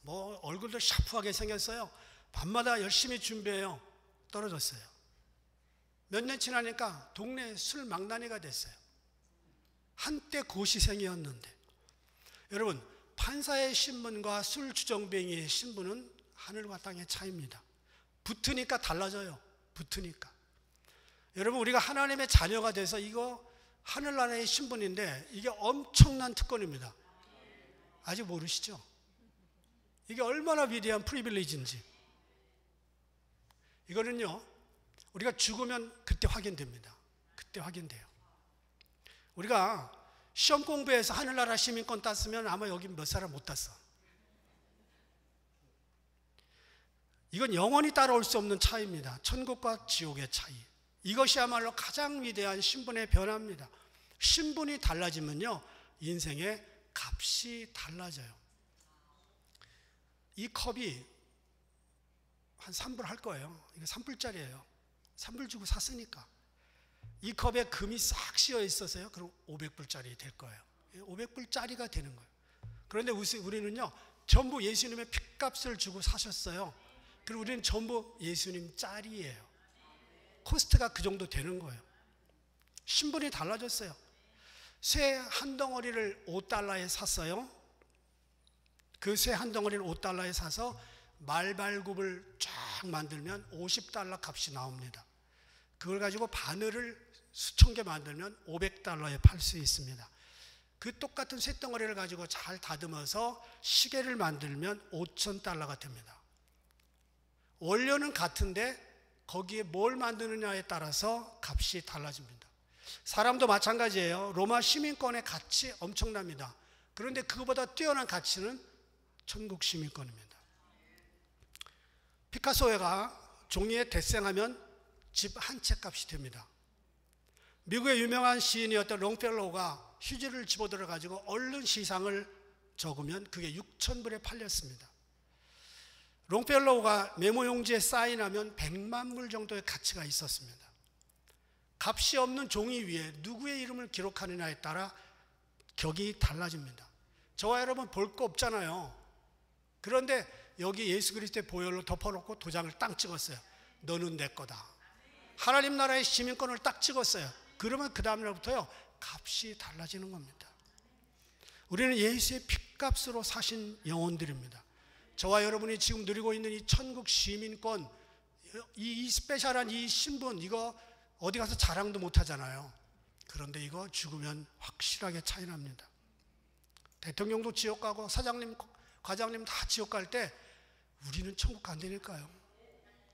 뭐 얼굴도 샤프하게 생겼어요. 밤마다 열심히 준비해요. 떨어졌어요. 몇 년 지나니까 동네 술 망나니가 됐어요. 한때 고시생이었는데. 여러분 판사의 신분과 술 주정뱅이의 신분은 하늘과 땅의 차이입니다. 붙으니까 달라져요. 붙으니까. 여러분 우리가 하나님의 자녀가 돼서 이거 하늘나라의 신분인데 이게 엄청난 특권입니다. 아직 모르시죠? 이게 얼마나 위대한 프리빌리지인지. 이거는요 우리가 죽으면 그때 확인됩니다. 그때 확인돼요. 우리가 시험 공부해서 하늘나라 시민권 땄으면 아마 여기 몇 사람 못 땄어. 이건 영원히 따라올 수 없는 차이입니다. 천국과 지옥의 차이. 이것이야말로 가장 위대한 신분의 변화입니다. 신분이 달라지면요 인생의 값이 달라져요. 이 컵이 한 3불 할 거예요. 이거 3불짜리예요. 3불 주고 샀으니까. 이 컵에 금이 싹 씌어 있어서요. 그럼 500불짜리 될 거예요. 500불짜리가 되는 거예요. 그런데 우리는요 전부 예수님의 핏값을 주고 사셨어요. 그리고 우리는 전부 예수님 짤이에요. 코스트가 그 정도 되는 거예요. 신분이 달라졌어요. 쇠 한 덩어리를 $5에 샀어요. 그 쇠 한 덩어리를 $5에 사서 말발굽을 쫙 만들면 $50 값이 나옵니다. 그걸 가지고 바늘을 수천 개 만들면 $500에 팔 수 있습니다. 그 똑같은 쇳덩어리를 가지고 잘 다듬어서 시계를 만들면 $5,000가 됩니다. 원료는 같은데 거기에 뭘 만드느냐에 따라서 값이 달라집니다. 사람도 마찬가지예요. 로마 시민권의 가치 엄청납니다. 그런데 그거보다 뛰어난 가치는 천국 시민권입니다. 피카소가 종이에 데생하면 집 한 채 값이 됩니다. 미국의 유명한 시인이었던 롱펠로우가 휴지를 집어들어 가지고 얼른 시상을 적으면 그게 6,000불에 팔렸습니다. 롱펠로우가 메모용지에 사인하면 100만 불 정도의 가치가 있었습니다. 값이 없는 종이 위에 누구의 이름을 기록하느냐에 따라 격이 달라집니다. 저와 여러분 볼 거 없잖아요. 그런데 여기 예수 그리스도의 보혈로 덮어놓고 도장을 딱 찍었어요. 너는 내 거다. 하나님 나라의 시민권을 딱 찍었어요. 그러면 그 다음날부터요 값이 달라지는 겁니다. 우리는 예수의 핏값으로 사신 영혼들입니다. 저와 여러분이 지금 누리고 있는 이 천국 시민권, 이 스페셜한 이 신분, 이거 어디 가서 자랑도 못 하잖아요. 그런데 이거 죽으면 확실하게 차이 납니다. 대통령도 지옥 가고 사장님, 과장님 다 지옥 갈 때 우리는 천국 간다니까요.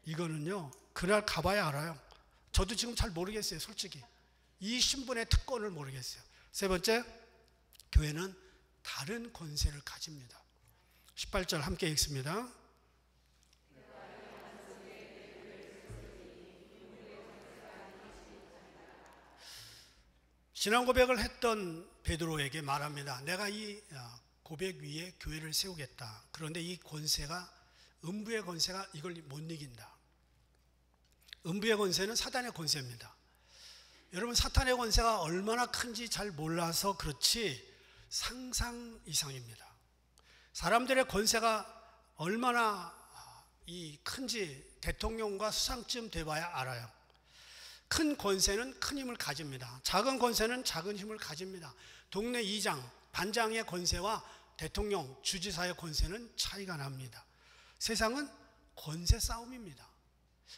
이거는요 그날 가봐야 알아요. 저도 지금 잘 모르겠어요. 솔직히 이 신분의 특권을 모르겠어요. 세 번째, 교회는 다른 권세를 가집니다. 18절 함께 읽습니다. 신앙 고백을 했던 베드로에게 말합니다. 내가 이 고백 위에 교회를 세우겠다. 그런데 이 권세가, 음부의 권세가 이걸 못 이긴다. 음부의 권세는 사탄의 권세입니다. 여러분, 사탄의 권세가 얼마나 큰지 잘 몰라서 그렇지 상상 이상입니다. 사람들의 권세가 얼마나 큰지 대통령과 수상쯤 돼봐야 알아요. 큰 권세는 큰 힘을 가집니다. 작은 권세는 작은 힘을 가집니다. 동네 이장, 반장의 권세와 대통령, 주지사의 권세는 차이가 납니다. 세상은 권세 싸움입니다.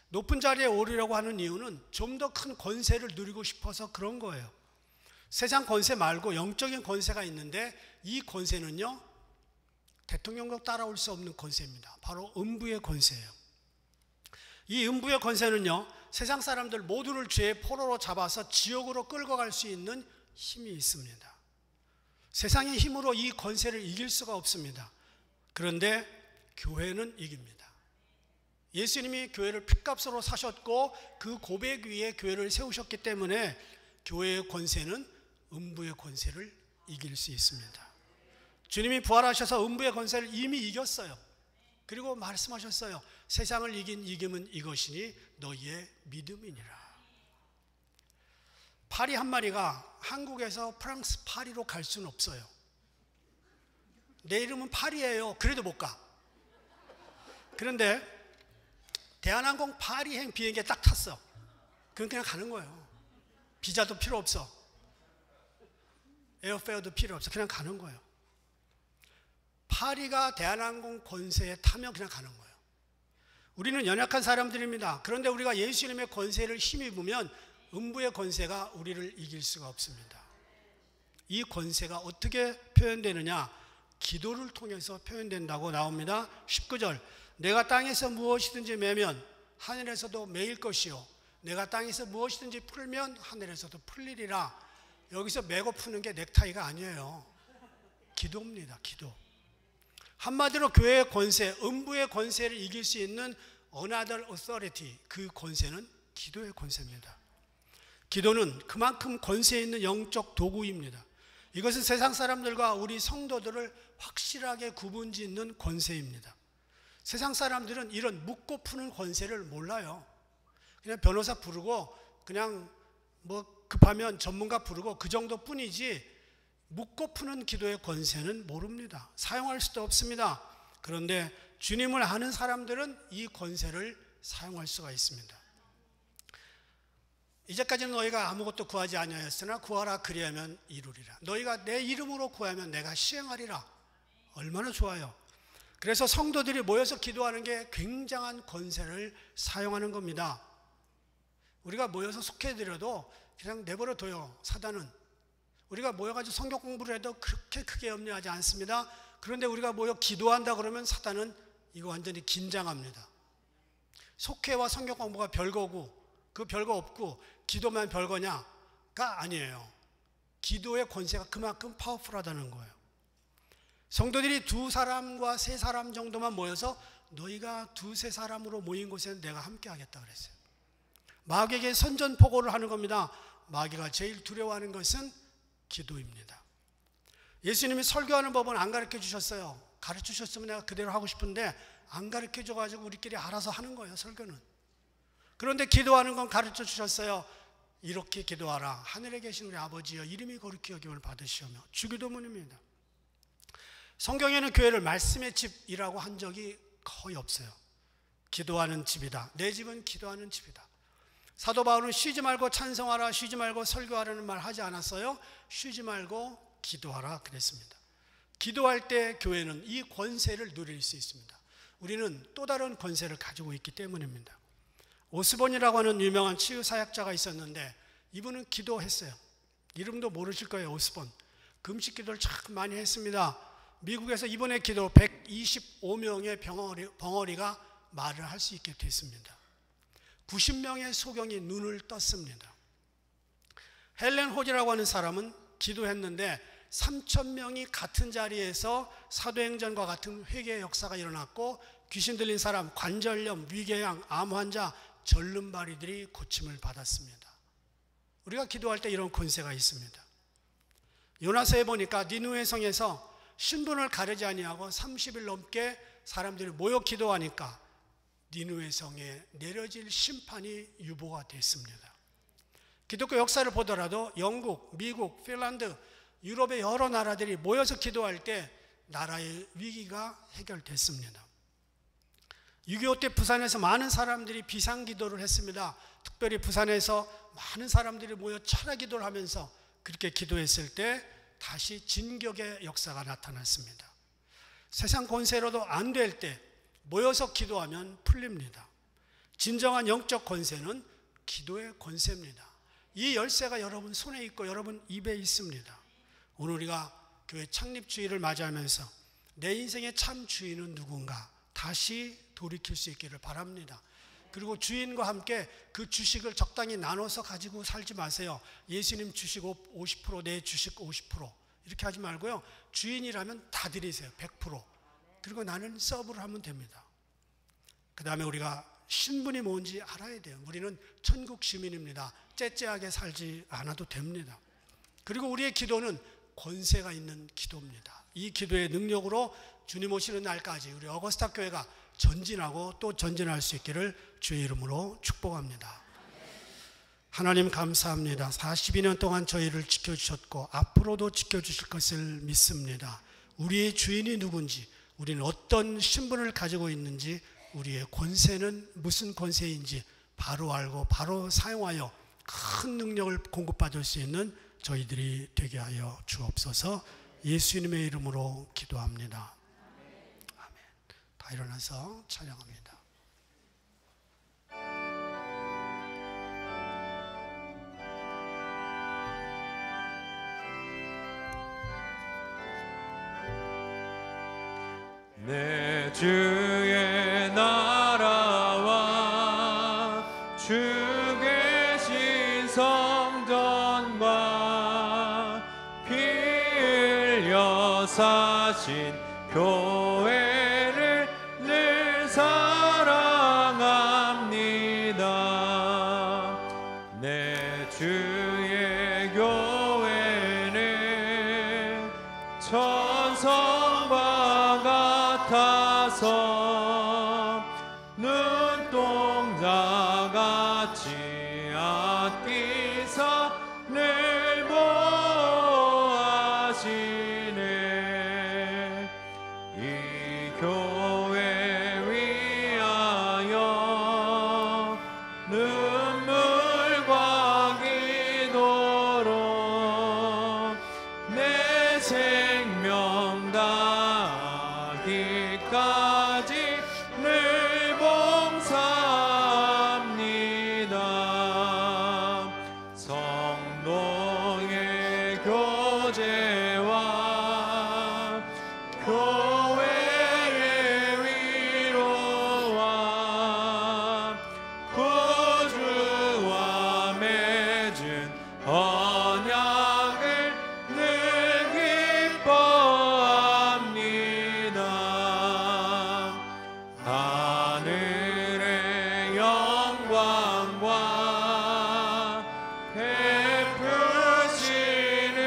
높은 자리에 오르려고 하는 이유는 좀 더 큰 권세를 누리고 싶어서 그런 거예요. 세상 권세 말고 영적인 권세가 있는데 이 권세는요 대통령도 따라올 수 없는 권세입니다. 바로 음부의 권세예요. 이 음부의 권세는요 세상 사람들 모두를 죄의 포로로 잡아서 지옥으로 끌고 갈 수 있는 힘이 있습니다. 세상의 힘으로 이 권세를 이길 수가 없습니다. 그런데 교회는 이깁니다. 예수님이 교회를 핏값으로 사셨고 그 고백 위에 교회를 세우셨기 때문에 교회의 권세는 음부의 권세를 이길 수 있습니다. 주님이 부활하셔서 음부의 권세를 이미 이겼어요. 그리고 말씀하셨어요. 세상을 이긴 이김은 이것이니 너희의 믿음이니라. 파리 한 마리가 한국에서 프랑스 파리로 갈 수는 없어요. 내 이름은 파리예요. 그래도 못 가. 그런데 대한항공 파리행 비행기에 딱 탔어. 그럼 그냥 가는 거예요. 비자도 필요 없어. 에어페어도 필요 없어. 그냥 가는 거예요. 파리가 대한항공 권세에 타면 그냥 가는 거예요. 우리는 연약한 사람들입니다. 그런데 우리가 예수님의 권세를 힘입으면 음부의 권세가 우리를 이길 수가 없습니다. 이 권세가 어떻게 표현되느냐? 기도를 통해서 표현된다고 나옵니다. 19절, 내가 땅에서 무엇이든지 매면 하늘에서도 매일 것이요 내가 땅에서 무엇이든지 풀면 하늘에서도 풀리리라. 여기서 매고 푸는 게 넥타이가 아니에요. 기도입니다. 기도. 한마디로 교회의 권세, 음부의 권세를 이길 수 있는 another authority, 그 권세는 기도의 권세입니다. 기도는 그만큼 권세 있는 영적 도구입니다. 이것은 세상 사람들과 우리 성도들을 확실하게 구분짓는 권세입니다. 세상 사람들은 이런 묻고 푸는 권세를 몰라요. 그냥 변호사 부르고 그냥 뭐 급하면 전문가 부르고 그 정도뿐이지 묻고 푸는 기도의 권세는 모릅니다. 사용할 수도 없습니다. 그런데 주님을 아는 사람들은 이 권세를 사용할 수가 있습니다. 이제까지는 너희가 아무것도 구하지 아니하였으나 구하라 그리하면 이루리라. 너희가 내 이름으로 구하면 내가 시행하리라. 얼마나 좋아요. 그래서 성도들이 모여서 기도하는 게 굉장한 권세를 사용하는 겁니다. 우리가 모여서 속해드려도 그냥 내버려 둬요. 사단은. 우리가 모여가지고 성경 공부를 해도 그렇게 크게 염려하지 않습니다. 그런데 우리가 모여 기도한다 그러면 사단은 이거 완전히 긴장합니다. 속회와 성경 공부가 별거고 그 별거 없고 기도만 별거냐가 아니에요. 기도의 권세가 그만큼 파워풀하다는 거예요. 성도들이 2사람과 3사람 정도만 모여서 너희가 2-3사람으로 모인 곳에는 내가 함께 하겠다 그랬어요. 마귀에게 선전포고를 하는 겁니다. 마귀가 제일 두려워하는 것은 기도입니다. 예수님이 설교하는 법은 안 가르쳐 주셨어요. 가르쳐 주셨으면 내가 그대로 하고 싶은데 안 가르쳐줘 가지고 우리끼리 알아서 하는 거예요, 설교는. 그런데 기도하는 건 가르쳐 주셨어요. 이렇게 기도하라. 하늘에 계신 우리 아버지여 이름이 거룩히 여김을 받으시오며. 주기도문입니다. 성경에는 교회를 말씀의 집이라고 한 적이 거의 없어요. 기도하는 집이다. 내 집은 기도하는 집이다. 사도 바울은 쉬지 말고 찬송하라, 쉬지 말고 설교하라는 말 하지 않았어요. 쉬지 말고 기도하라 그랬습니다. 기도할 때 교회는 이 권세를 누릴 수 있습니다. 우리는 또 다른 권세를 가지고 있기 때문입니다. 오스본이라고 하는 유명한 치유사역자가 있었는데 이분은 기도했어요. 이름도 모르실 거예요. 오스본. 금식 기도를 참 많이 했습니다. 미국에서 이번에 기도 125명의 벙어리가 말을 할 수 있게 됐습니다. 90명의 소경이 눈을 떴습니다. 헬렌 호지라고 하는 사람은 기도했는데 3,000명이 같은 자리에서 사도행전과 같은 회개의 역사가 일어났고 귀신 들린 사람, 관절염, 위궤양, 암 환자, 절름발이들이 고침을 받았습니다. 우리가 기도할 때 이런 권세가 있습니다. 요나서에 보니까 니느웨 성에서 신분을 가리지 아니하고 30일 넘게 사람들이 모여 기도하니까 니느웨 성에 내려질 심판이 유보가 됐습니다. 기독교 역사를 보더라도 영국, 미국, 핀란드, 유럽의 여러 나라들이 모여서 기도할 때 나라의 위기가 해결됐습니다. 6.25 때 부산에서 많은 사람들이 비상기도를 했습니다. 특별히 부산에서 많은 사람들이 모여 철야기도를 하면서 그렇게 기도했을 때 다시 진격의 역사가 나타났습니다. 세상 권세로도 안 될 때 모여서 기도하면 풀립니다. 진정한 영적 권세는 기도의 권세입니다. 이 열쇠가 여러분 손에 있고 여러분 입에 있습니다. 오늘 우리가 교회 창립 주일을 맞이하면서 내 인생의 참 주인은 누군가 다시 돌이킬 수 있기를 바랍니다. 그리고 주인과 함께 그 주식을 적당히 나눠서 가지고 살지 마세요. 예수님 주식 50%, 내 주식 50% 이렇게 하지 말고요. 주인이라면 다 드리세요. 100%. 그리고 나는 서브를 하면 됩니다. 그 다음에 우리가 신분이 뭔지 알아야 돼요. 우리는 천국 시민입니다. 째째하게 살지 않아도 됩니다. 그리고 우리의 기도는 권세가 있는 기도입니다. 이 기도의 능력으로 주님 오시는 날까지 우리 어거스타 교회가 전진하고 또 전진할 수 있기를 주의 이름으로 축복합니다. 하나님 감사합니다. 42년 동안 저희를 지켜주셨고 앞으로도 지켜주실 것을 믿습니다. 우리의 주인이 누군지, 우리는 어떤 신분을 가지고 있는지, 우리의 권세는 무슨 권세인지 바로 알고 바로 사용하여 큰 능력을 공급받을 수 있는 저희들이 되게 하여 주옵소서. 예수님의 이름으로 기도합니다. 아멘. 다 일어나서 찬양합니다. 내 주의 나라와 주 계신 성전과 피 흘려 사신 교회를 늘 사랑합니다. 내 주의 교회는 천성과 같아서 눈동자같이 아끼사 늘 보호하시네. 이 교회 위하여 눈물과 기도로 내 생명 다하기까지 늘 봉사합니다. 성도의 교제와 교회의 위로와 구주와 맺은 언약을 늘 기뻐합니다. 하늘의 영광과 베푸시는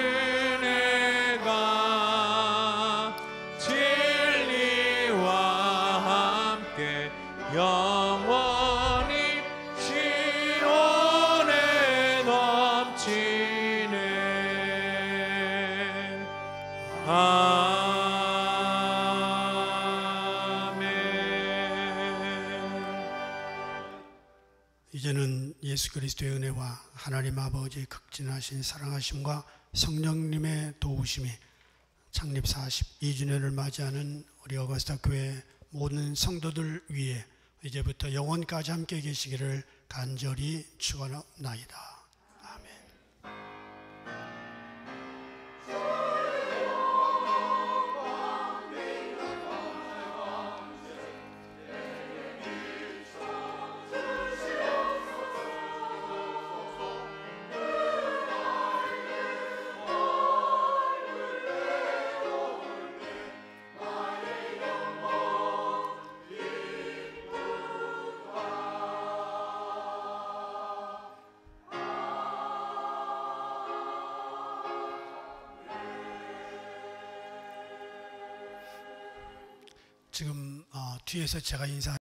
이제는 예수 그리스도의 은혜와 하나님 아버지의 극진하신 사랑하심과 성령님의 도우심이 창립 42주년을 맞이하는 우리 어거스타 교회 모든 성도들 위에 이제부터 영원까지 함께 계시기를 간절히 축원하나이다. 아멘. 지금 뒤에서 제가 인사